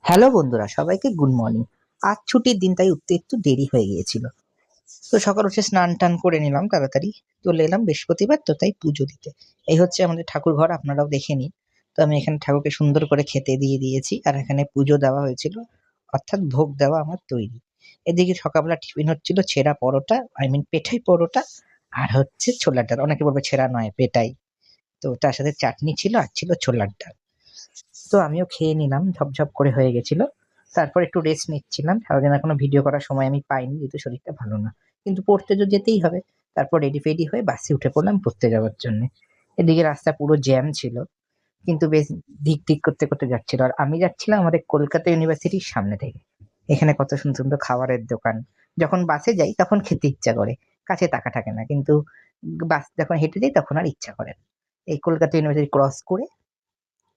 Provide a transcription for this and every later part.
Hello বন্ধুরা, সবাইকে good morning. আজ ছুটির দিন, তাই উঠতে একটু দেরি হয়ে গিয়েছিল। তো সকাল উঠে স্নান টান করে নিলাম তাড়াতাড়ি। চলে এলাম, বৃহস্পতিবার তো তাই পুজো দিতে। এই হচ্ছে আমাদের ঠাকুর ঘর, আপনারাও দেখে নিন। তো আমি এখানে ঠাকুরকে সুন্দর করে খেতে দিয়ে দিয়েছি, আর এখানে পুজো দেওয়া হয়েছিল, অর্থাৎ ভোগ দেওয়া আমার তৈরি। এদিকে সকালবেলা টিফিন হচ্ছিল ছেঁড়া পরোটা, পেঠাই পরোটা, আর হচ্ছে ছোলার ডাল। অনেকে বলবে ছেঁড়া নয়, পেটাই। তো তার সাথে চাটনি ছিল, আর ছিল ছোলার ডাল। তো আমিও খেয়ে নিলাম, ঝপঝপ করে হয়ে গেছিল। তারপর একটু রেস্ট নিচ্ছিলাম, সারাদিন এখনো ভিডিও করার সময় আমি পাইনি, যেহেতু শরীরটা ভালো না। কিন্তু পড়তে তো যেতেই হবে। তারপর রেডি ফেডি হয়ে বাসে উঠে পড়লাম পড়তে যাওয়ার জন্য। এদিকে রাস্তা পুরো জ্যাম ছিল, কিন্তু বেশ দিক দিক করতে করতে যাচ্ছিল। আর আমি যাচ্ছিলাম আমাদের কলকাতা ইউনিভার্সিটির সামনে থেকে। এখানে কত সুন্দর সুন্দর খাবারের দোকান। যখন বাসে যাই তখন খেতে ইচ্ছা করে, কাছে তাকা থাকে না, কিন্তু বাস যখন হেঁটে যাই তখন আর ইচ্ছা করে না। এই কলকাতা ইউনিভার্সিটি ক্রস করে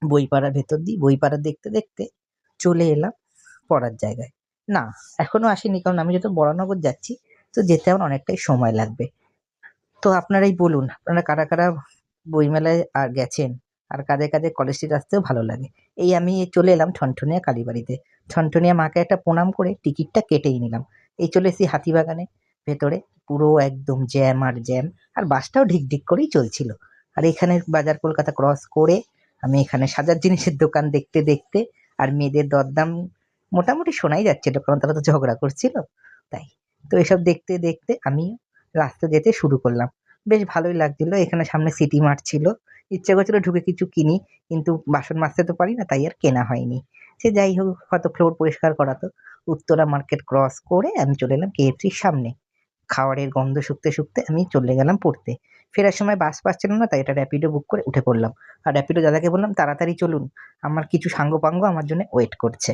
বইপাড়ার ভেতর দিয়ে বইপাড়া দেখতে দেখতে চলে এলাম পড়ার জায়গায়। না, এখনো আসিনি, কারণ আমি যেহেতু বরানগর যাচ্ছি, তো যেতে আমার অনেকটাই সময় লাগবে। তো আপনারাই বলুন, আপনারা কারা কারা বইমেলায় আর গেছেন, আর কাদের কাদের কলেজ স্ট্রিট আসতেও ভালো লাগে। এই আমি চলে এলাম ঠনঠনিয়া কালীবাড়িতে। ঠনঠনিয়া মাকে একটা প্রণাম করে টিকিটটা কেটেই নিলাম। এই চলে এসেছি হাতিবাগানে ভেতরে। পুরো একদম জ্যাম আর জ্যাম, আর বাসটাও ঢিক ঢিক করেই চলছিল। আর এখানে বাজার কলকাতা ক্রস করে আমি এখানে সাজার জিনিসের দোকান দেখতে দেখতে, আর মেয়েদের দরদাম মোটামুটি শোনাই যাচ্ছিল, কারণ তারা তো ঝগড়া করছিল, তাই। তো এসব দেখতে দেখতে আমি রাস্তা যেতে শুরু করলাম। বেশ ভালোই লাগছিল। এখানে সামনে সিটি মার্ট ছিল। ইচ্ছে করছিল ঢুকে কিছু কিনি, কিন্তু বাসন মাজতে তো পারি না, তাই আর কেনা হয়নি। সে যাই হোক, হয়তো ফ্লোর পরিষ্কার করাতো। উত্তরা মার্কেট ক্রস করে আমি চলে এলাম কেএফসির সামনে। খাবারের গন্ধ শুঁকতে শুঁকতে আমি চলে গেলাম পড়তে। ফেরার সময় বাস পাচ্ছিল না, তাই একটা র্যাপিডো বুক করে উঠে পড়লাম। আর র্যাপিডো দাদাকে বললাম, তাড়াতাড়ি চলুন, আমার কিছু সাঙ্গপাঙ্গ আমার জন্য ওয়েট করছে।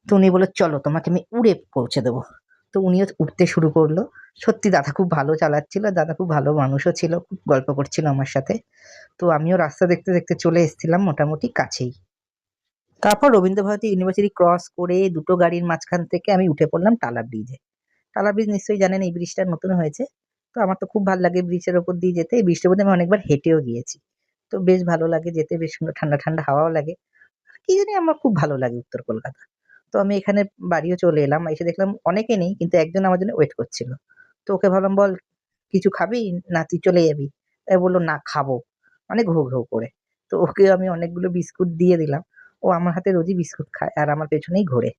তো উনি বলল, চলো তোমাকে আমি উড়ে পৌঁছে দেবো। তো উনিও উঠতে শুরু করলো। সত্যি দাদা খুব ভালো চালাচ্ছিল, দাদা খুব ভালো মানুষও ছিল, খুব গল্প করছিল আমার সাথে। তো আমিও রাস্তা দেখতে দেখতে চলে এসেছিলাম মোটামুটি কাছেই। তারপর রবীন্দ্রভারতী ইউনিভার্সিটি ক্রস করে দুটো গাড়ির মাঝখান থেকে আমি উঠে পড়লাম টালা ব্রিজে। টালা ব্রিজ নিশ্চয়ই জানেন, এই ব্রিজটা নতুন হয়েছে। তো আমার তো খুব ভালো লাগে ব্রিজের ওপর দিয়ে যেতে। এই ব্রিজটার মধ্যে আমি অনেকবার হেঁটেও গিয়েছি। তো বেশ ভালো লাগে যেতে, বেশ সুন্দর ঠান্ডা ঠান্ডা হাওয়াও লাগে। কি জানি আমার খুব ভালো লাগে উত্তর কলকাতা। তো আমি এখানে বাড়িও চলে এলাম। এসে দেখলাম অনেকে নেই, কিন্তু একজন আমার জন্য ওয়েট করছিল। তো ওকে ভাবলাম, বল কিছু খাবি, না তুই চলে যাবি? তাই বললো, না খাবো, মানে ঘো ঘো করে। তো ওকে আমি অনেকগুলো বিস্কুট দিয়ে দিলাম। ও আমার হাতে রোজই বিস্কুট খায় আর আমার পেছনেই ঘোরে।